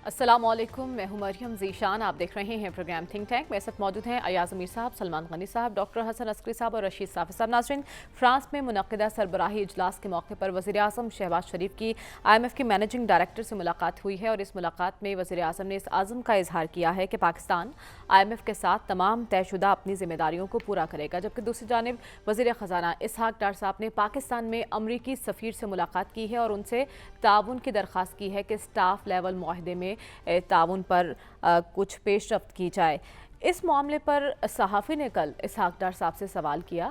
السلام علیکم، میں ہوں مریم ذیشان. آپ دیکھ رہے ہیں پروگرام تھنک ٹینک. میرے ساتھ موجود ہیں ایاز امیر صاحب، سلمان غنی صاحب، ڈاکٹر حسن عسکری صاحب اور رشید صافی صاحب. ناظرین، فرانس میں منعقدہ سربراہی اجلاس کے موقع پر وزیر اعظم شہباز شریف کی IMF کے مینیجنگ ڈائریکٹر سے ملاقات ہوئی ہے اور اس ملاقات میں وزیر اعظم نے اس عزم کا اظہار کیا ہے کہ پاکستان IMF کے ساتھ تمام طے شدہ اپنی ذمہ داریوں کو پورا کرے گا. جبکہ دوسری جانب وزیر خزانہ اسحاق ڈار صاحب نے پاکستان میں امریکی سفیر سے ملاقات کی ہے اور ان سے تعاون کی درخواست کی ہے کہ اسٹاف لیول معاہدے میں تعاون پر کچھ پیش رفت کی جائے. اس معاملے پر صحافی نے کل اسحاق ڈار صاحب سے سوال کیا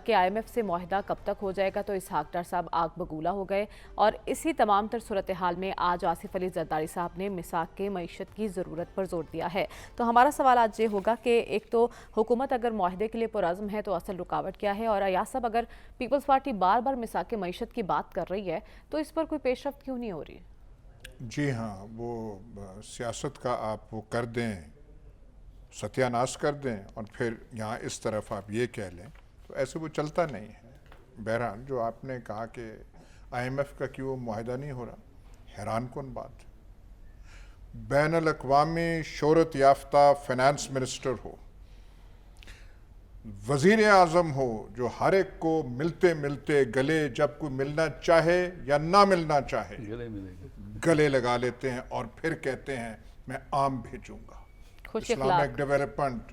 کہ IMF سے معاہدہ کب تک ہو جائے گا، تو اسحاق ڈار صاحب آگ بگولا ہو گئے اور اسی تمام تر صورتحال میں آج آصف علی زرداری صاحب نے مساق کے معیشت کی ضرورت پر زور دیا ہے. تو ہمارا سوال آج یہ ہوگا کہ ایک تو حکومت اگر معاہدے کے لیے پرعزم ہے تو اصل رکاوٹ کیا ہے، اور ایاز صاحب اگر پیپلز پارٹی بار بار مساق کے معیشت کی بات کر رہی ہے تو اس پر کوئی پیش رفت کیوں نہیں ہو رہی؟ جی ہاں، وہ سیاست کا آپ وہ کر دیں، ستیہ ناش کر دیں اور پھر یہاں اس طرف آپ یہ کہہ لیں تو ایسے وہ چلتا نہیں ہے. بہرحال جو آپ نے کہا کہ IMF کا کیوں معاہدہ نہیں ہو رہا، حیران کن بات ہے. بین الاقوامی شہرت یافتہ فائنانس منسٹر ہو، وزیر اعظم ہو، جو ہر ایک کو ملتے ملتے گلے جب کوئی ملنا چاہے یا نہ ملنا چاہے گلے لگا لیتے ہیں اور پھر کہتے ہیں میں آم بھیجوں گا. اسلامک ڈیولپمنٹ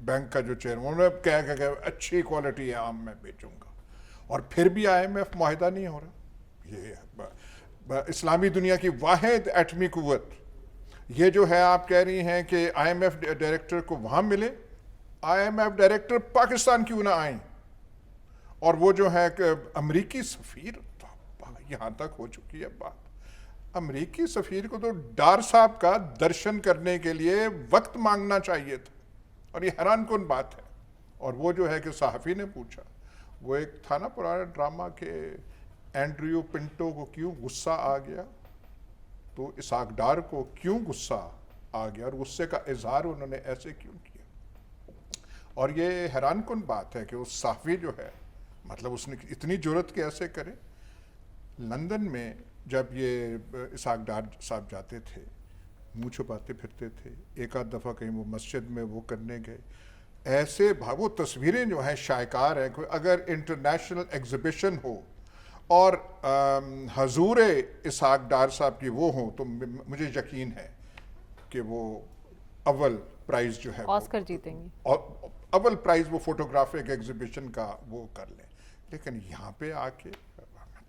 بینک کا جو چیئرمین انہوں نے کہا کہ اچھی کوالٹی ہے آم میں بیچوں گا، اور پھر بھی IMF معاہدہ نہیں ہو رہا. یہ اسلامی دنیا کی واحد ایٹمی قوت یہ جو ہے، آپ کہہ رہی ہیں کہ IMF ڈائریکٹر کو وہاں ملے. IMF ڈائریکٹر پاکستان کیوں نہ آئیں؟ اور وہ جو ہے کہ امریکی سفیر، یہاں تک ہو چکی ہے بات. امریکی سفیر کو تو ڈار صاحب کا درشن کرنے کے لیے وقت مانگنا چاہیے تھا، اور یہ حیران کن بات ہے. اور وہ جو ہے کہ صحافی نے پوچھا، وہ ایک تھا نا پرانا ڈرامہ کہ اینڈریو پنٹو کو کیوں غصہ آ گیا، تو اسحاق ڈار کو کیوں غصہ آ گیا اور غصے کا اظہار انہوں نے ایسے کیوں کیا. اور یہ حیران کن بات ہے کہ اس صحافی جو ہے، مطلب اس نے اتنی جرأت کیسے کرے. لندن میں جب یہ اسحاق ڈار صاحب جاتے تھے، منہ چھپاتے پھرتے تھے. ایک آدھ دفعہ کہیں وہ مسجد میں وہ کرنے گئے، ایسے وہ تصویریں جو ہیں شائکار ہیں کہ اگر انٹرنیشنل ایگزیبیشن ہو اور حضور اسحاق ڈار صاحب کی وہ ہوں تو مجھے یقین ہے کہ وہ اول پرائز جو ہے آسکر جیتیں گے، اور اول پرائز وہ فوٹوگرافک ایگزیبیشن کا وہ کر لیں. لیکن یہاں پہ آ کے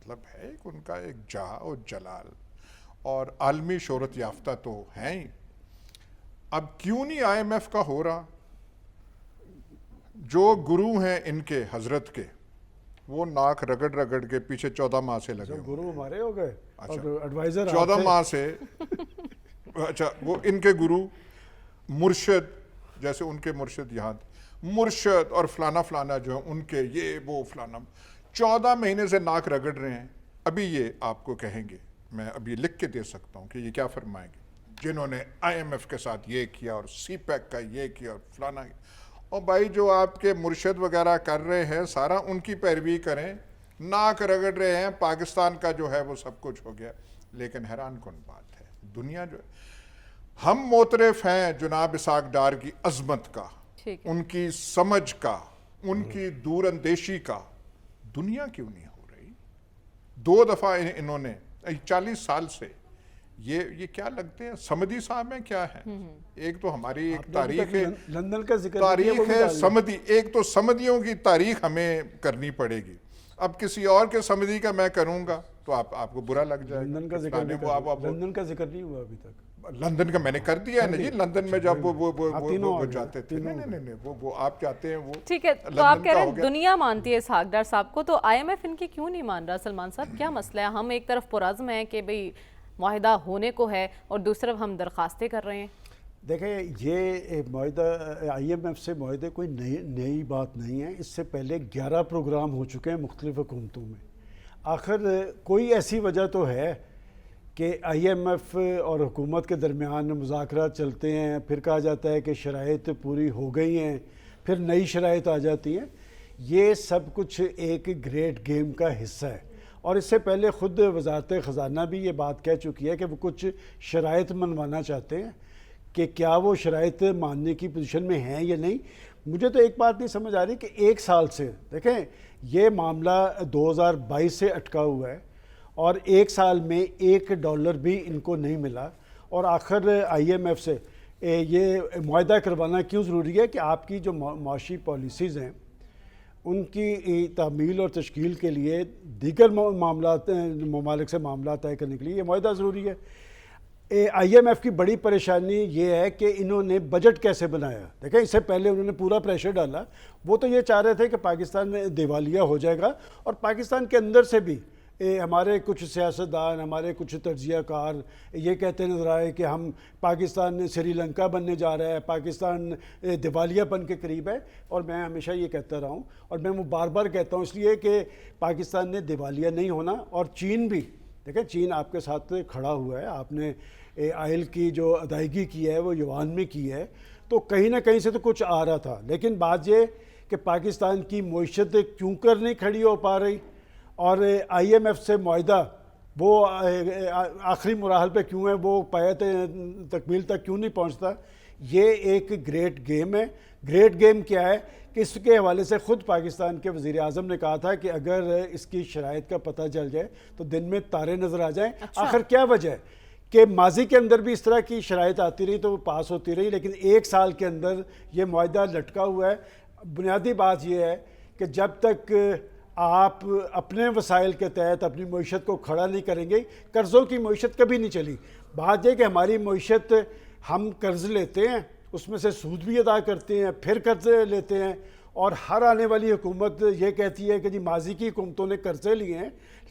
مطلب ہے ان کا ایک جاہ اور جلال اور عالمی شہرت یافتہ تو ہیں ہی. اب کیوں نہیں IMF کا ہو رہا؟ جو گرو ہیں ان کے حضرت کے، وہ ناک رگڑ رگڑ کے پیچھے 14 ماہ سے لگے ہوئے. گرو ہمارے ہو گئے اور ایڈوائزر 14 ماہ سے. اچھا، وہ ان کے گرو مرشد، جیسے ان کے مرشد یہاں مرشد اور فلانا فلانا جو ہیں ان کے یہ وہ فلانا 14 مہینے سے ناک رگڑ رہے ہیں. ابھی یہ آپ کو کہیں گے، میں ابھی لکھ کے دے سکتا ہوں کہ یہ کیا فرمائیں گے، جنہوں نے IMF کے ساتھ یہ کیا اور CPEC کا یہ کیا اور فلانا. اور بھائی جو آپ کے مرشد وغیرہ کر رہے ہیں سارا ان کی پیروی کریں. ناک رگڑ رہے ہیں، پاکستان کا جو ہے وہ سب کچھ ہو گیا. لیکن حیران کن بات ہے، دنیا جو ہے، ہم معترف ہیں جناب اسحاق ڈار کی عظمت کا، ان کی سمجھ کا، ان کی دور اندیشی کا. دنیا کیوں نہیں ہو رہی؟ 2 دفعہ انہوں نے 40 سال سے یہ کیا لگتے ہیں سمدی صاحب ہیں کیا ہیں؟ ایک تو ہماری ایک تاریخ ہے، لندن کا ذکر تاریخ ہے سمدی، ایک تو سمدیوں کی تاریخ ہمیں کرنی پڑے گی. اب کسی اور کے سمدی کا میں کروں گا تو آپ کو برا لگ جائے گا. لندن کا ذکر نہیں ہوا ابھی تک. لندن کا میں نے کر دیا ہے نا جی. لندن میں جب وہ جاتے تھے، نہیں وہ آپ جاتے ہیں وہ ٹھیک ہے. تو آپ کہہ رہے ہیں دنیا مانتی ہے اسحاق ڈار صاحب کو، تو IMF ان کی کیوں نہیں مان رہا؟ سلمان صاحب کیا مسئلہ ہے؟ ہم ایک طرف پرعزم ہیں کہ بھئی معاہدہ ہونے کو ہے اور دوسری طرف ہم درخواستیں کر رہے ہیں. دیکھیں، یہ معاہدہ IMF سے معاہدے کوئی نئی بات نہیں ہے. اس سے پہلے 11 پروگرام ہو چکے ہیں مختلف حکومتوں میں. آخر کوئی ایسی وجہ تو ہے کہ IMF اور حکومت کے درمیان مذاکرات چلتے ہیں، پھر کہا جاتا ہے کہ شرائط پوری ہو گئی ہیں، پھر نئی شرائط آ جاتی ہیں. یہ سب کچھ ایک گریٹ گیم کا حصہ ہے اور اس سے پہلے خود وزارت خزانہ بھی یہ بات کہہ چکی ہے کہ وہ کچھ شرائط منوانا چاہتے ہیں کہ کیا وہ شرائط ماننے کی پوزیشن میں ہیں یا نہیں. مجھے تو ایک بات نہیں سمجھ آ رہی کہ ایک سال سے دیکھیں یہ معاملہ 2022 سے اٹکا ہوا ہے اور ایک سال میں $1 بھی ان کو نہیں ملا, اور آخر IMF سے یہ معاہدہ کروانا کیوں ضروری ہے کہ آپ کی جو معاشی پالیسیز ہیں ان کی تعمیل اور تشکیل کے لیے دیگر ممالک سے معاملات طے کرنے کے لیے یہ معاہدہ ضروری ہے. IMF کی بڑی پریشانی یہ ہے کہ انہوں نے بجٹ کیسے بنایا. دیکھیں اس سے پہلے انہوں نے پورا پریشر ڈالا, وہ تو یہ چاہ رہے تھے کہ پاکستان دیوالیہ ہو جائے گا, اور پاکستان کے اندر سے بھی ہمارے کچھ سیاستدان, ہمارے کچھ تجزیہ کار یہ کہتے نظر آئے کہ ہم پاکستان سری لنکا بننے جا رہا ہے, پاکستان دیوالیہ بن کے قریب ہے. اور میں ہمیشہ یہ کہتا رہا ہوں اور میں وہ بار بار کہتا ہوں اس لیے کہ پاکستان نے دیوالیہ نہیں ہونا. اور چین بھی دیکھیں, چین آپ کے ساتھ کھڑا ہوا ہے, آپ نے آئل کی جو ادائیگی کی ہے وہ یوان میں کی ہے, تو کہیں نہ کہیں سے تو کچھ آ رہا تھا. لیکن بات یہ کہ پاکستان کی معیشت کیوں کر نہیں کھڑی ہو پا رہی, اور IMF سے معاہدہ وہ آخری مراحل پہ کیوں ہے, وہ پایۂ تکمیل تک کیوں نہیں پہنچتا. یہ ایک گریٹ گیم ہے. گریٹ گیم کیا ہے کہ اس کے حوالے سے خود پاکستان کے وزیر اعظم نے کہا تھا کہ اگر اس کی شرائط کا پتہ چل جائے تو دن میں تارے نظر آ جائیں. آخر کیا وجہ ہے کہ ماضی کے اندر بھی اس طرح کی شرائط آتی رہی تو وہ پاس ہوتی رہی, لیکن ایک سال کے اندر یہ معاہدہ لٹکا ہوا ہے. بنیادی بات یہ ہے کہ جب تک آپ اپنے وسائل کے تحت اپنی معیشت کو کھڑا نہیں کریں گے, قرضوں کی معیشت کبھی نہیں چلی. بات یہ کہ ہماری معیشت ہم قرض لیتے ہیں, اس میں سے سود بھی ادا کرتے ہیں, پھر قرض لیتے ہیں, اور ہر آنے والی حکومت یہ کہتی ہے کہ جی ماضی کی حکومتوں نے قرضے لیے ہیں,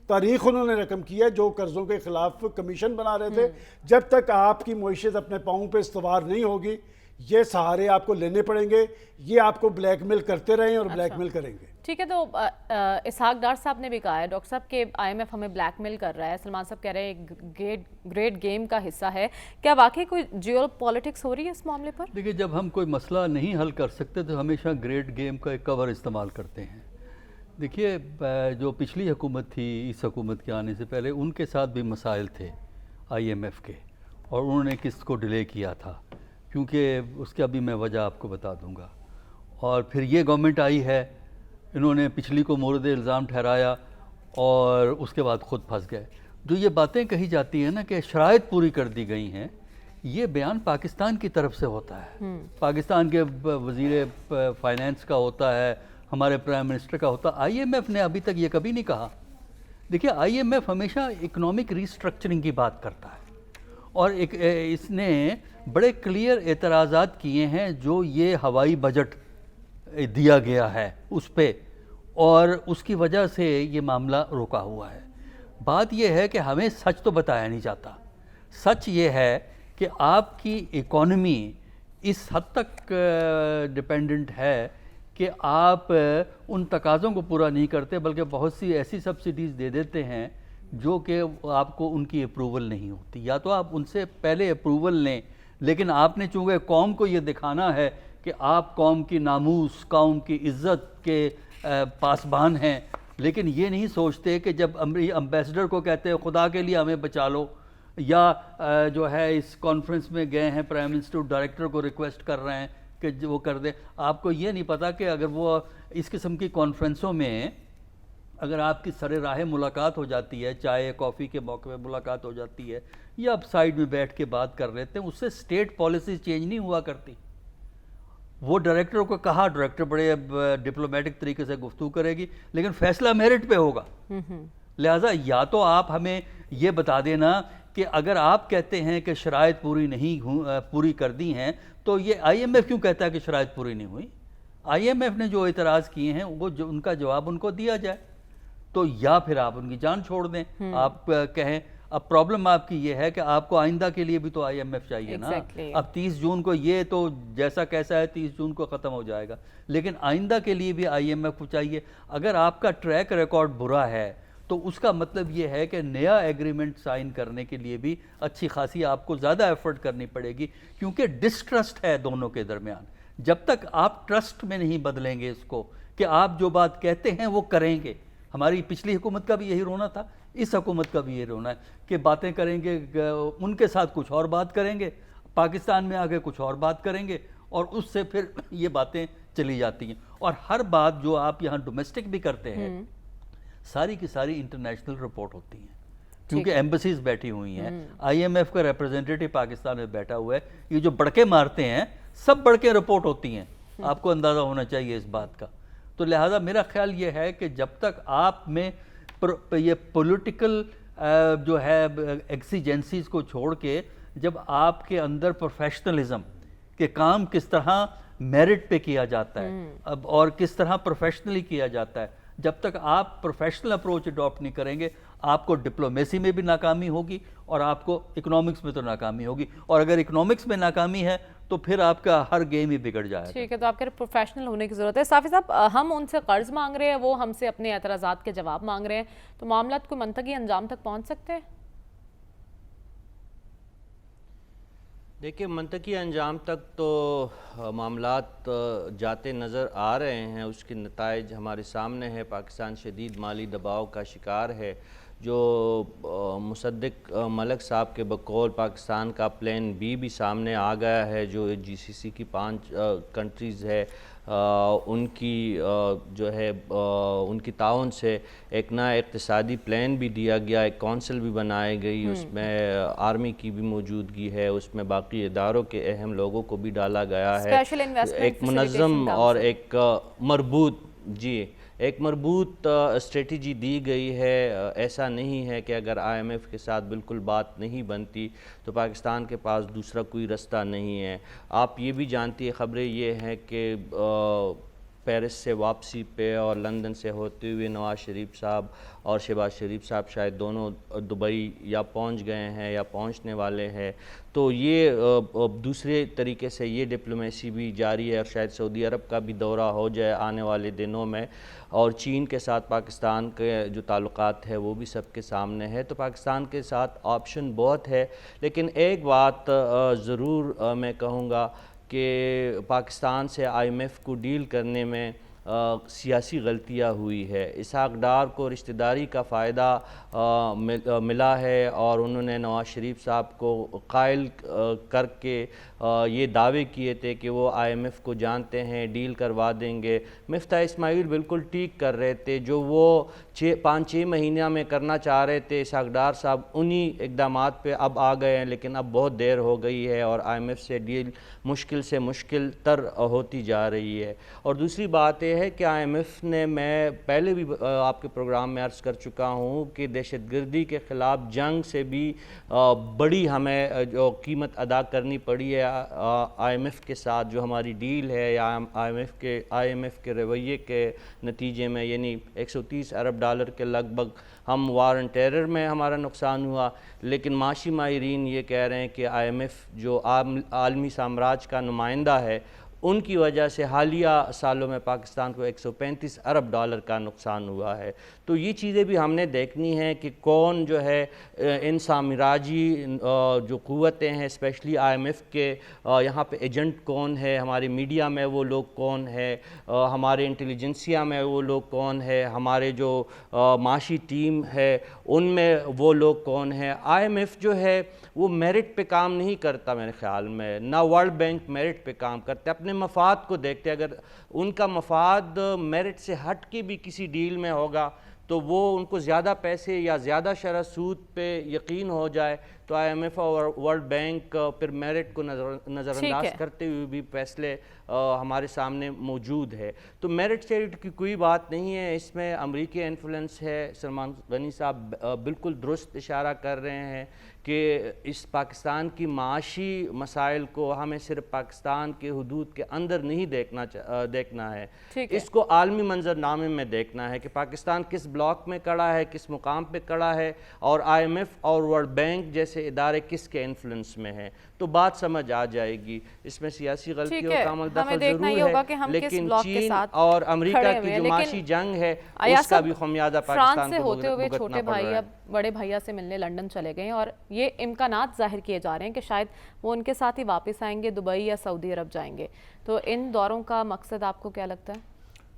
تاریخ انہوں نے رقم کی ہے جو قرضوں کے خلاف کمیشن بنا رہے تھے. جب تک آپ کی معیشت اپنے پاؤں پہ استوار نہیں ہوگی یہ سہارے آپ کو لینے پڑیں گے, یہ آپ کو بلیک میل کرتے رہیں اور بلیک میل کریں گے. ٹھیک ہے, تو اسحاق ڈار صاحب نے بھی کہا ہے ڈاکٹر صاحب کہ IMF ہمیں بلیک میل کر رہا ہے. سلمان صاحب کہہ رہے ہیں گریٹ گیم کا حصہ ہے. کیا واقعی کوئی جیو پالیٹکس ہو رہی ہے اس معاملے پر؟ دیکھیے, جب ہم کوئی مسئلہ نہیں حل کر سکتے تو ہمیشہ گریٹ گیم کا ایک کور استعمال کرتے ہیں. دیکھیے, جو پچھلی حکومت تھی اس حکومت کے آنے سے پہلے ان کے ساتھ بھی مسائل تھے IMF کے, اور انہوں نے قسط کو ڈیلے کیا تھا, کیونکہ اس کا بھی میں وجہ آپ کو بتا دوں گا. اور پھر یہ گورنمنٹ آئی ہے, انہوں نے پچھلی کو مورد الزام ٹھہرایا اور اس کے بعد خود پھنس گئے. جو یہ باتیں کہی جاتی ہیں نا کہ شرائط پوری کر دی گئی ہیں, یہ بیان پاکستان کی طرف سے ہوتا ہے, پاکستان کے وزیر فائنانس کا ہوتا ہے, ہمارے پرائم منسٹر کا ہوتا ہے. IMF نے ابھی تک یہ کبھی نہیں کہا. دیکھیے, IMF ہمیشہ اکنامک ریسٹرکچرنگ کی بات کرتا ہے, اور اس نے بڑے کلیئر اعتراضات کیے ہیں جو یہ ہوائی بجٹ دیا گیا ہے اس پہ, اور اس کی وجہ سے یہ معاملہ رکا ہوا ہے. بات یہ ہے کہ ہمیں سچ تو بتایا نہیں جاتا. سچ یہ ہے کہ آپ کی اکانومی اس حد تک ڈیپینڈنٹ ہے کہ آپ ان تقاضوں کو پورا نہیں کرتے, بلکہ بہت سی ایسی سبسڈیز دے دیتے ہیں جو کہ آپ کو ان کی اپروول نہیں ہوتی. یا تو آپ ان سے پہلے اپروول لیں, لیکن آپ نے چونکہ قوم کو یہ دکھانا ہے کہ آپ قوم کی ناموس, قوم کی عزت کے پاسبان ہیں, لیکن یہ نہیں سوچتے کہ جب امبیسڈر کو کہتے ہیں خدا کے لیے ہمیں بچا لو, یا جو ہے اس کانفرنس میں گئے ہیں پرائم منسٹر ڈائریکٹر کو ریکویسٹ کر رہے ہیں کہ وہ کر دے. آپ کو یہ نہیں پتا کہ اگر وہ اس قسم کی کانفرنسوں میں اگر آپ کی سر راہ ملاقات ہو جاتی ہے, چائے کافی کے موقع پہ ملاقات ہو جاتی ہے, یا آپ سائیڈ میں بیٹھ کے بات کر لیتے ہیں, اس سے اسٹیٹ پالیسیز چینج نہیں ہوا کرتی. وہ ڈائریکٹر کو کہا, ڈائریکٹر بڑے ڈپلومیٹک طریقے سے گفتگو کرے گی, لیکن فیصلہ میرٹ پہ ہوگا. لہٰذا یا تو آپ ہمیں یہ بتا دینا کہ اگر آپ کہتے ہیں کہ شرائط پوری کر دی ہیں, تو یہ IMF کیوں کہتا ہے کہ شرائط پوری نہیں ہوئی؟ IMF نے جو اعتراض کیے ہیں وہ ان کا جواب ان کو دیا جائے, تو یا پھر آپ ان کی جان چھوڑ دیں. آپ کہیں اب پرابلم آپ کی یہ ہے کہ آپ کو آئندہ کے لیے بھی تو IMF چاہیے نا. اب 30 جون کو یہ تو جیسا کیسا ہے 30 جون کو ختم ہو جائے گا, لیکن آئندہ کے لیے بھی IMF کو چاہیے. اگر آپ کا ٹریک ریکارڈ برا ہے تو اس کا مطلب یہ ہے کہ نیا ایگریمنٹ سائن کرنے کے لیے بھی اچھی خاصی آپ کو زیادہ ایفرٹ کرنی پڑے گی, کیونکہ ڈسٹرسٹ ہے دونوں کے درمیان. جب تک آپ ٹرسٹ میں نہیں بدلیں گے اس کو کہ آپ جو بات کہتے ہیں وہ کریں گے, ہماری پچھلی حکومت کا بھی یہی رونا تھا، اس حکومت کا بھی یہی رونا ہے کہ باتیں کریں گے، ان کے ساتھ کچھ اور بات کریں گے، پاکستان میں آگے کچھ اور بات کریں گے، اور اس سے پھر یہ باتیں چلی جاتی ہیں. اور ہر بات جو آپ یہاں ڈومیسٹک بھی کرتے ہیں ساری کی ساری انٹرنیشنل رپورٹ ہوتی ہیں، کیونکہ ایمبسیز بیٹھی ہوئی ہیں، آئی ایم ایف کا ریپرزینٹیٹو پاکستان میں بیٹھا ہوا ہے، یہ جو بڑکے مارتے ہیں سب بڑکے رپورٹ ہوتی ہیں، آپ کو اندازہ ہونا چاہیے اس بات کا. تو لہٰذا میرا خیال یہ ہے کہ جب تک آپ میں یہ پولیٹیکل جو ہے ایکسیجنسیز کو چھوڑ کے جب آپ کے اندر پروفیشنلزم کہ کام کس طرح میرٹ پہ کیا جاتا ہے اب اور کس طرح پروفیشنلی کیا جاتا ہے، جب تک آپ پروفیشنل اپروچ اڈاپٹ نہیں کریں گے آپ کو ڈپلومیسی میں بھی ناکامی ہوگی اور آپ کو اکنامکس میں تو ناکامی ہوگی، اور اگر اکنامکس میں ناکامی ہے تو پھر آپ کا ہر گیم ہی بگڑ جائے گا. ٹھیک ہے، تو آپ کے پروفیشنل ہونے کی ضرورت ہے. صافی صاحب، ہم ان سے قرض مانگ رہے ہیں، وہ ہم سے اپنے اعتراضات کے جواب مانگ رہے ہیں، تو معاملات کو منطقی انجام تک پہنچ سکتے ہیں؟ دیکھیں، منطقی انجام تک تو معاملات جاتے نظر آ رہے ہیں، اس کے نتائج ہمارے سامنے ہے. پاکستان شدید مالی دباؤ کا شکار ہے. جو مصدق ملک صاحب کے بقول پاکستان کا پلان بی بھی سامنے آ گیا ہے، جو جی سی سی کی 5 کنٹریز ہے ان کی جو ہے ان کی تعاون سے ایک نیا اقتصادی پلان بھی دیا گیا، ایک کونسل بھی بنائی گئی، اس میں آرمی کی بھی موجودگی ہے، اس میں باقی اداروں کے اہم لوگوں کو بھی ڈالا گیا ہے. ایک منظم اور ایک مربوط اسٹریٹجی دی گئی ہے. ایسا نہیں ہے کہ اگر آئی ایم ایف کے ساتھ بالکل بات نہیں بنتی تو پاکستان کے پاس دوسرا کوئی رستہ نہیں ہے. آپ یہ بھی جانتی ہے، خبریں یہ ہیں کہ پیرس سے واپسی پہ اور لندن سے ہوتے ہوئے نواز شریف صاحب اور شہباز شریف صاحب شاید دونوں دبئی یا پہنچ گئے ہیں یا پہنچنے والے ہیں. تو یہ دوسرے طریقے سے یہ ڈپلومیسی بھی جاری ہے، اور شاید سعودی عرب کا بھی دورہ ہو جائے آنے والے دنوں میں، اور چین کے ساتھ پاکستان کے جو تعلقات ہے وہ بھی سب کے سامنے ہے. تو پاکستان کے ساتھ آپشن بہت ہے، لیکن ایک بات ضرور میں کہوں گا کہ پاکستان سے آئی ایم ایف کو ڈیل کرنے میں سیاسی غلطیاں ہوئی ہے. اسحاق ڈار کو رشتہ داری کا فائدہ ملا ہے، اور انہوں نے نواز شریف صاحب کو قائل کر کے یہ دعوے کیے تھے کہ وہ آئی ایم ایف کو جانتے ہیں، ڈیل کروا دیں گے. مفتاح اسماعیل بالکل ٹھیک کر رہے تھے، جو وہ 5-6 مہینہ میں کرنا چاہ رہے تھے اسحاق ڈار صاحب انہی اقدامات پہ اب آ گئے ہیں، لیکن اب بہت دیر ہو گئی ہے اور آئی ایم ایف سے ڈیل مشکل سے مشکل تر ہوتی جا رہی ہے. اور دوسری بات یہ ہے کہ آئی ایم ایف نے، میں پہلے بھی آپ کے پروگرام میں عرض کر چکا ہوں کہ دہشت گردی کے خلاف جنگ سے بھی بڑی ہمیں جو قیمت ادا کرنی پڑی ہے آئی ایم ایف کے ساتھ. جو ہماری ڈیل ہے یا آئی ایم ایف کے رویے کے نتیجے میں، یعنی 130 ارب ڈالر کے لگ بھگ ہم وار اینڈ ٹیرر میں ہمارا نقصان ہوا. لیکن معاشی ماہرین یہ کہہ رہے ہیں کہ آئی ایم ایف جو عالمی سامراج کا نمائندہ ہے، ان کی وجہ سے حالیہ سالوں میں پاکستان کو 135 ارب ڈالر کا نقصان ہوا ہے. تو یہ چیزیں بھی ہم نے دیکھنی ہیں کہ کون جو ہے ان سامراجی جو قوتیں ہیں، اسپیشلی آئی ایم ایف کے یہاں پہ ایجنٹ کون ہے، ہمارے میڈیا میں وہ لوگ کون ہے، ہمارے انٹیلیجنسیا میں وہ لوگ کون ہے، ہمارے جو معاشی ٹیم ہے ان میں وہ لوگ کون ہیں. آئی ایم ایف جو ہے وہ میرٹ پہ کام نہیں کرتا میرے خیال میں، نہ ورلڈ بینک میرٹ پہ کام کرتے، اپنے مفاد کو دیکھتے. اگر ان کا مفاد میرٹ سے ہٹ کے بھی کسی ڈیل میں ہوگا تو وہ ان کو زیادہ پیسے یا زیادہ شرح سود پہ یقین ہو جائے تو آئی ایم ایف اور ورلڈ بینک پھر میرٹ کو نظر انداز کرتے ہوئے بھی فیصلے ہمارے سامنے موجود ہے. تو میرٹ چیریٹ کی کوئی بات نہیں ہے، اس میں امریکی انفلوئنس ہے. سلمان غنی صاحب بالکل درست اشارہ کر رہے ہیں کہ اس پاکستان کی معاشی مسائل کو ہمیں صرف پاکستان کے حدود کے اندر نہیں دیکھنا ہے، اس کو عالمی منظر نامے میں دیکھنا ہے کہ پاکستان کس بلاک میں کھڑا ہے، کس مقام پہ کھڑا ہے، اور آئی ایم ایف اور ورلڈ بینک جیسے ادارے کس کے انفلوئنس میں ہیں. تو بات سمجھ آ جائے گی. اس میں سیاسی غلطیوں کا عمل دخل ضرور ہے، لیکن چین اور امریکہ کی جو معاشی جنگ ہے اس کا بھی خمیازہ پاکستان کو ہوتے ہوئے بھگتنا چھوٹے پڑ رہا بھائی ہے. اب بڑے بھیا سے ملنے لنڈن چلے گئے ہیں، اور یہ امکانات ظاہر کیے جا رہے ہیں کہ شاید وہ ان کے ساتھ ہی واپس آئیں گے، دبئی یا سعودی عرب جائیں گے. تو ان دوروں کا مقصد آپ کو کیا لگتا ہے؟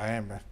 IMF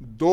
2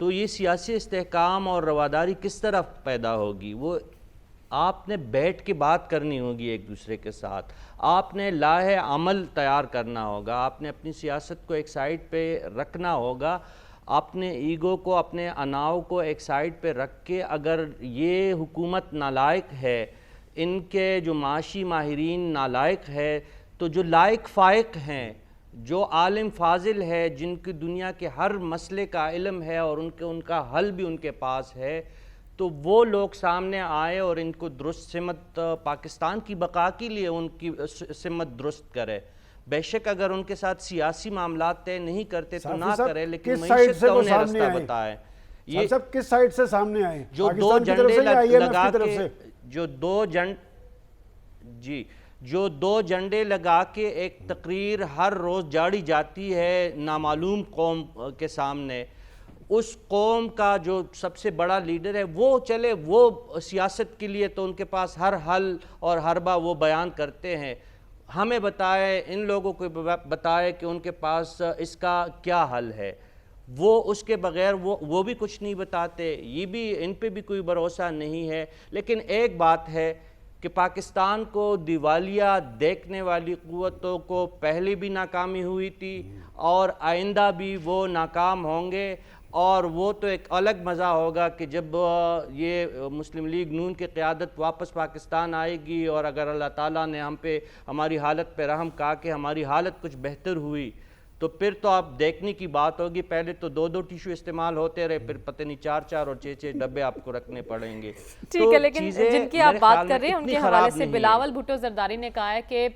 تو یہ سیاسی استحکام اور رواداری کس طرح پیدا ہوگی؟ وہ آپ نے بیٹھ کے بات کرنی ہوگی ایک دوسرے کے ساتھ، آپ نے لاہ عمل تیار کرنا ہوگا، آپ نے اپنی سیاست کو ایک سائڈ پہ رکھنا ہوگا، اپنے ایگو کو، اپنے اناؤ کو ایک سائڈ پہ رکھ کے اگر یہ حکومت نالائق ہے، ان کے جو معاشی ماہرین نالائق ہے، تو جو لائق فائق ہیں، جو عالم فاضل ہے، جن کی دنیا کے ہر مسئلے کا علم ہے اور ان کا حل بھی ان کے پاس ہے، تو وہ لوگ سامنے آئے اور ان کو درست سمت پاکستان کی بقا کے لیے ان کی سمت درست کرے۔ بے شک اگر ان کے ساتھ سیاسی معاملات طے نہیں کرتے تو نہ کرے، لیکن معیشت کا انہیں رستہ بتائے۔ یہ سب کس سائیڈ سے سامنے آئے؟ جو دو جھنڈے لگا کے جو دو جھنڈے لگا کے ایک تقریر ہر روز جاڑی جاتی ہے نامعلوم قوم کے سامنے، اس قوم کا جو سب سے بڑا لیڈر ہے وہ چلے، وہ سیاست کے لیے تو ان کے پاس ہر حل اور حربہ وہ بیان کرتے ہیں، ہمیں بتائے، ان لوگوں کو بتائے کہ ان کے پاس اس کا کیا حل ہے، وہ اس کے بغیر وہ بھی کچھ نہیں بتاتے، یہ بھی ان پہ بھی کوئی بھروسہ نہیں ہے۔ لیکن ایک بات ہے کہ پاکستان کو دیوالیہ دیکھنے والی قوتوں کو پہلے بھی ناکامی ہوئی تھی اور آئندہ بھی وہ ناکام ہوں گے، اور وہ تو ایک الگ مزہ ہوگا کہ جب یہ مسلم لیگ نون کی قیادت واپس پاکستان آئے گی، اور اگر اللہ تعالیٰ نے ہم پہ ہماری حالت پہ رحم کہا کہ ہماری حالت کچھ بہتر ہوئی، تو پھر تو آپ دیکھنے کی بات ہوگی، پہلے تو 2 ٹیشو استعمال ہوتے رہے، پھر پتہ نہیں 4 اور 6 ڈبے آپ کو رکھنے پڑیں گے۔ ٹھیک ہے، لیکن جن کی آپ بات کر رہے ہیں ان کے حوالے سے بلاول بھٹو زرداری نے کہا ہے کہ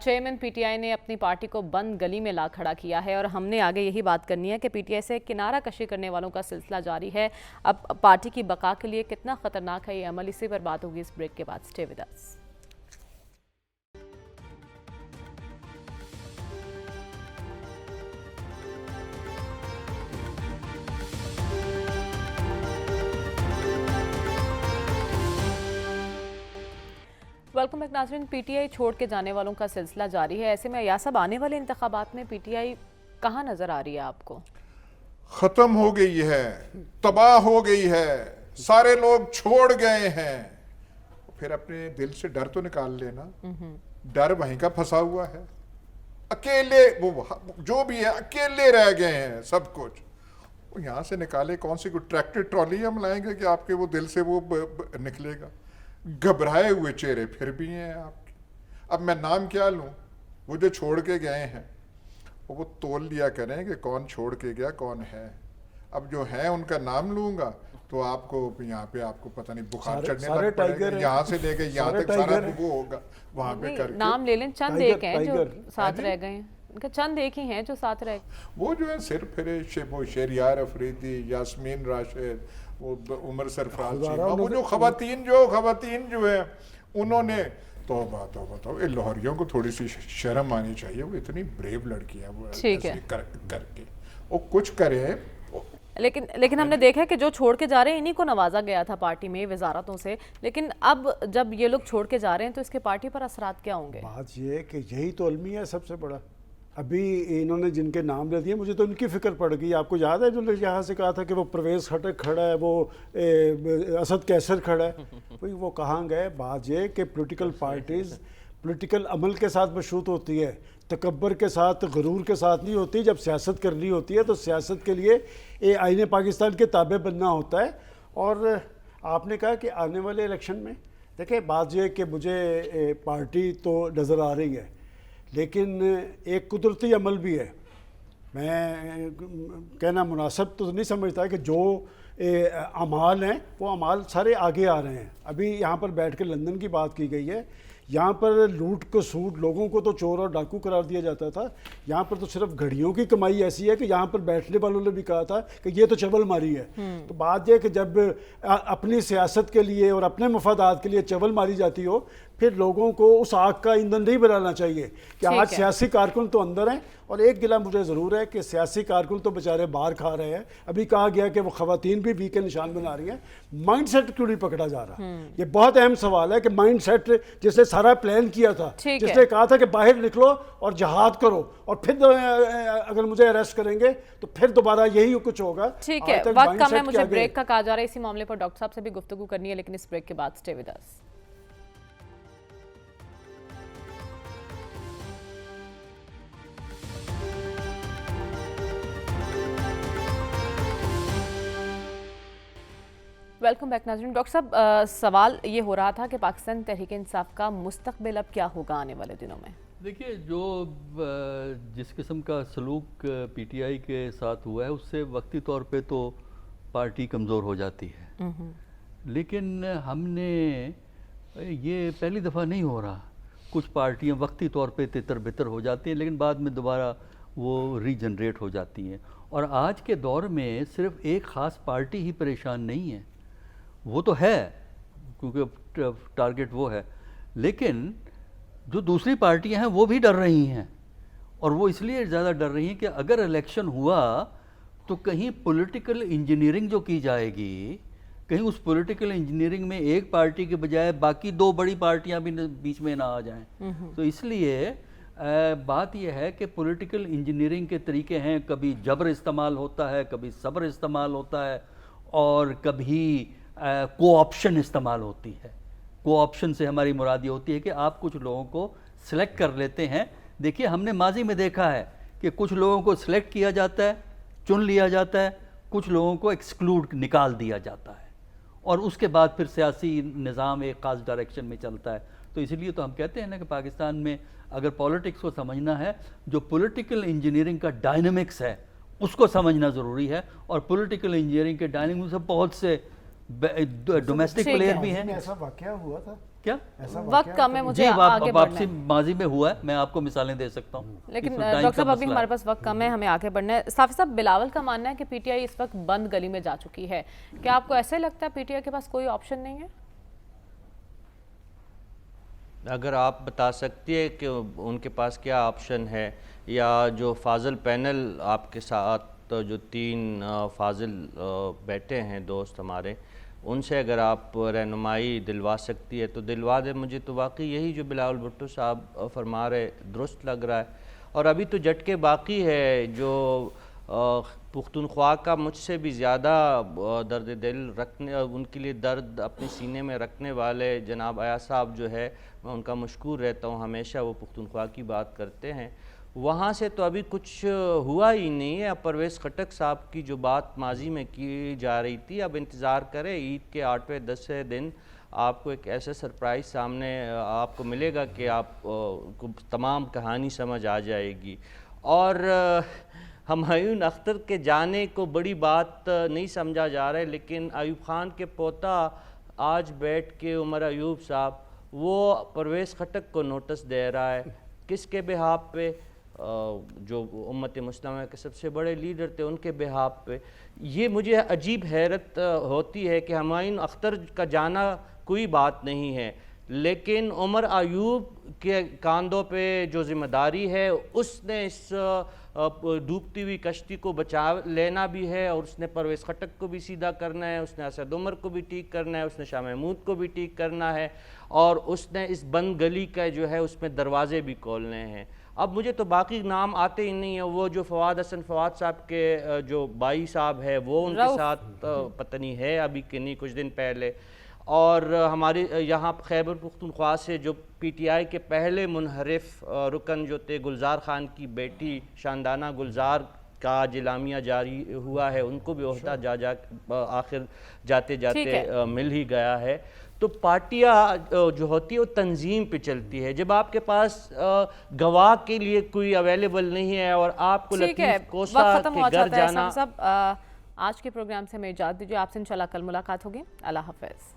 چیئرمین پی ٹی آئی نے اپنی پارٹی کو بند گلی میں لا کھڑا کیا ہے، اور ہم نے آگے یہی بات کرنی ہے کہ پی ٹی آئی سے کنارہ کشی کرنے والوں کا سلسلہ جاری ہے۔ اب پارٹی کی بقا کے لیے کتنا خطرناک ہے یہ عمل، اسی پر بات ہوگی اس بریک کے بعد۔ Stay with us. Welcome back ناظرین، پی ٹی آئی چھوڑ کے جانے والوں کا سلسلہ جاری ہے، ایسے میں ایاسب آنے والے انتخابات میں پی ٹی آئی کہاں نظر آ رہی ہے آپ کو؟ ختم ہو گئی ہے، تباہ ہو گئی ہے، سارے لوگ چھوڑ گئے ہیں۔ پھر اپنے دل سے ڈر تو نکال لینا، ڈر وہیں کا پھنسا ہوا ہے، اکیلے وہ جو بھی ہے اکیلے رہ گئے ہیں سب کچھ، یہاں سے نکالے کون سی کوئی ٹریکٹر ٹرالی ہم لائیں گے کہ آپ کے وہ دل سے وہ نکلے گا؟ گھبرائے ہوئے چہرے پھر بھی ہیں آپ کے۔ اب میں نام کیا لوں؟ وہ جو چھوڑ کے گئے ہیں وہ تول لیا کریں کہ کون چھوڑ کے گیا کون ہے۔ اب جو ہیں ان کا نام لوں گا تو آپ کو یہاں پہ آپ کو پتہ نہیں بخار چڑھنے لگ پڑے گا، یہاں سے لے کے یہاں تک سارا وہ ہوگا وہاں پہ کر کے۔ نام لے لیں، چند ایک ہیں جو ساتھ رہ گئے ہیں، ان کا چند ایک ہی ہیں جو ساتھ رہ گئے، وہ جو ہے صرف پھر وہ شہریار افریدی، یاسمین راشد، وہ عمر سرفراز چیمہ، وہ جو خواتین جو ہیں انہوں نے توبہ توبہ توبہ، لاہوریوں کو تھوڑی سی شرم آنی چاہیے، وہ اتنی بریو لڑکی ہے، وہ ایسے کر کے وہ کچھ کرے۔ لیکن ہم نے دیکھا ہے کہ جو چھوڑ کے جا رہے ہیں انہی کو نوازا گیا تھا پارٹی میں وزارتوں سے، لیکن اب جب یہ لوگ چھوڑ کے جا رہے ہیں تو اس کے پارٹی پر اثرات کیا ہوں گے؟ بات یہ ہے کہ یہی تو المیہ ہے سب سے بڑا۔ ابھی انہوں نے جن کے نام لے دیے، مجھے تو ان کی فکر پڑ گئی۔ آپ کو یاد ہے جو یہاں سے کہا تھا کہ وہ پرویز خٹک کھڑا ہے، وہ اسد کیسر کھڑا ہے، وہ کہاں گئے؟ بات یہ کہ پولیٹیکل پارٹیز پولیٹیکل عمل کے ساتھ مشروط ہوتی ہے، تکبر کے ساتھ، غرور کے ساتھ نہیں ہوتی۔ جب سیاست کرنی ہوتی ہے تو سیاست کے لیے آئین پاکستان کے تابع بننا ہوتا ہے۔ اور آپ نے کہا کہ آنے والے الیکشن میں دیکھیں، بات یہ کہ مجھے پارٹی تو نظر آ رہی ہے، لیکن ایک قدرتی عمل بھی ہے۔ میں کہنا مناسب تو نہیں سمجھتا کہ جو اعمال ہیں وہ اعمال سارے آگے آ رہے ہیں۔ ابھی یہاں پر بیٹھ کے لندن کی بات کی گئی ہے، یہاں پر لوٹ کو سوٹ لوگوں کو تو چور اور ڈاکو قرار دیا جاتا تھا، یہاں پر تو صرف گھڑیوں کی کمائی ایسی ہے کہ یہاں پر بیٹھنے والوں نے بھی کہا تھا کہ یہ تو چول ماری ہے۔ تو بات یہ کہ جب اپنی سیاست کے لیے اور اپنے مفادات کے لیے چول ماری جاتی ہو، پھر لوگوں کو اس آگ کا ایندھن نہیں بنانا چاہیے کہ ٹھیک آج ہے۔ سیاسی کارکن تو اندر ہیں، اور ایک گلہ مجھے ضرور ہے کہ سیاسی کارکن تو بیچارے باہر کھا رہے ہیں، ابھی کہا گیا کہ وہ خواتین بھی وی کے نشان بنا رہی ہیں، مائنڈ سیٹ کیوں نہیں پکڑا جا رہا؟ یہ بہت اہم سوال ہے کہ مائنڈ سیٹ جس نے سارا پلان کیا تھا، ٹھیک جس ہے۔ نے کہا تھا کہ باہر نکلو اور جہاد کرو اور پھر اگر مجھے اریسٹ کریں گے تو پھر دوبارہ یہی کچھ ہوگا۔ ٹھیک ہے، آج تک وقت مائنڈ کم ہے، سیٹ مجھے کے آگے- بریک کا کہا جا رہا ہے، اسی معاملے پر ڈاکٹر صاحب سے بھی گفتگو کرنی ہے، لیکن اس بریک کے بعد stay with us. Welcome back ناظرین۔ ڈاکٹر صاحب، سوال یہ ہو رہا تھا کہ پاکستان تحریک انصاف کا مستقبل اب کیا ہوگا آنے والے دنوں میں؟ دیکھیے، جو جس قسم کا سلوک پی ٹی آئی کے ساتھ ہوا ہے اس سے وقتی طور پہ تو پارٹی کمزور ہو جاتی ہے، لیکن ہم نے یہ پہلی دفعہ نہیں ہو رہا، کچھ پارٹیاں وقتی طور پہ تتر بتر ہو جاتی ہیں لیکن بعد میں دوبارہ وہ ری جنریٹ ہو جاتی ہیں، اور آج کے دور میں صرف ایک خاص پارٹی ہی پریشان نہیں ہے، وہ تو ہے کیونکہ ٹارگٹ وہ ہے، لیکن جو دوسری پارٹیاں ہیں وہ بھی ڈر رہی ہیں، اور وہ اس لیے زیادہ ڈر رہی ہیں کہ اگر الیکشن ہوا تو کہیں پولیٹیکل انجینئرنگ جو کی جائے گی، کہیں اس پولیٹیکل انجینئرنگ میں ایک پارٹی کے بجائے باقی دو بڑی پارٹیاں بھی بیچ میں نہ آ جائیں، تو اس لیے بات یہ ہے کہ پولیٹیکل انجینئرنگ کے طریقے ہیں، کبھی جبر استعمال ہوتا ہے، کبھی صبر استعمال ہوتا ہے، اور کبھی کو آپشن استعمال ہوتی ہے۔ کو آپشن سے ہماری مراد یہ ہوتی ہے کہ آپ کچھ لوگوں کو سلیکٹ کر لیتے ہیں۔ دیکھیے، ہم نے ماضی میں دیکھا ہے کہ کچھ لوگوں کو سلیکٹ کیا جاتا ہے، چن لیا جاتا ہے، کچھ لوگوں کو ایکسکلوڈ نکال دیا جاتا ہے، اور اس کے بعد پھر سیاسی نظام ایک خاص ڈائریکشن میں چلتا ہے۔ تو اس لیے تو ہم کہتے ہیں نا کہ پاکستان میں اگر پولیٹکس کو سمجھنا ہے، جو پولیٹیکل انجینئرنگ کا ڈائنمکس ہے اس کو سمجھنا ضروری ہے، اور پولیٹیکل انجینئرنگ کے ڈائنمکس سے بہت سے ڈومیسٹک پلیئر بھی ہیں۔ ایسا واقعہ ہوا تھا؟ کیا وقت کم ہے، مجھے آگے بڑھنا واپسی ہے، ماضی میں ہوا ہے، میں آپ کو مثالیں دے سکتا ہوں، لیکن ڈاکٹر صاحب ابھی ہمارے پاس وقت کم ہے، ہمیں آگے بڑھنا ہے۔ صافی صاحب، بلاول کا ماننا ہے کہ پی ٹی آئی اس وقت بند گلی میں جا چکی ہے، کیا آپ کو ایسے لگتا ہے پی ٹی آئی کے پاس کوئی آپشن نہیں ہے؟ اگر آپ بتا سکتی ہے کہ ان کے پاس کیا آپشن ہے، یا جو فاضل پینل آپ کے ساتھ جو 3 فاضل بیٹھے ہیں دوست ہمارے، ان سے اگر آپ رہنمائی دلوا سکتی ہے تو دلوا دے مجھے، تو واقعی یہی جو بلاول بھٹو صاحب فرما رہے درست لگ رہا ہے۔ اور ابھی تو جھٹکے باقی ہے، جو پختونخوا کا مجھ سے بھی زیادہ درد دل رکھنے، ان کے لیے درد اپنے سینے میں رکھنے والے جناب ایاز صاحب جو ہے، میں ان کا مشکور رہتا ہوں، ہمیشہ وہ پختونخوا کی بات کرتے ہیں، وہاں سے تو ابھی کچھ ہوا ہی نہیں ہے۔ پرویز خٹک صاحب کی جو بات ماضی میں کی جا رہی تھی، اب انتظار کریں، عید کے 8ویں 10ویں دن آپ کو ایک ایسا سرپرائز سامنے آپ کو ملے گا کہ آپ کو تمام کہانی سمجھ آ جائے گی۔ اور ہمایون اختر کے جانے کو بڑی بات نہیں سمجھا جا رہا ہے، لیکن ایوب خان کے پوتا آج بیٹھ کے عمر ایوب صاحب وہ پرویز خٹک کو نوٹس دے رہا ہے، کس کے بہاف پہ؟ جو امت مسلمہ کے سب سے بڑے لیڈر تھے ان کے بہاف پہ۔ یہ مجھے عجیب حیرت ہوتی ہے کہ ہمایون اختر کا جانا کوئی بات نہیں ہے، لیکن عمر ایوب کے کاندھوں پہ جو ذمہ داری ہے، اس نے اس ڈوبتی ہوئی کشتی کو بچا لینا بھی ہے، اور اس نے پرویز خٹک کو بھی سیدھا کرنا ہے، اس نے اسد عمر کو بھی ٹھیک کرنا ہے، اس نے شاہ محمود کو بھی ٹھیک کرنا ہے، اور اس نے اس بند گلی کا جو ہے اس میں دروازے بھی کھولنے ہیں۔ اب مجھے تو باقی نام آتے ہی نہیں ہیں، وہ جو فواد حسن فواد صاحب کے جو بائی صاحب ہے وہ ان کے ساتھ پتہ نہیں ہے ابھی کہ نہیں، کچھ دن پہلے، اور ہمارے یہاں خیبر پختونخوا سے جو پی ٹی آئی کے پہلے منحرف رکن جو تھے، گلزار خان کی بیٹی شاندانہ گلزار کا آج اعلامیہ جاری ہوا ہے، ان کو بھی عہدہ آخر جاتے جاتے مل ہی گیا ہے۔ تو پارٹیاں جو ہوتی ہے وہ تنظیم پہ چلتی ہے، جب آپ کے پاس گواہ کے لیے کوئی اویلیبل نہیں ہے اور آپ کو لطیف کوسا کے گھر جانا۔ آج کے پروگرام سے ہمیں اجازت دیجیے، آپ سے انشاءاللہ کل ملاقات ہوگی، اللہ حافظ۔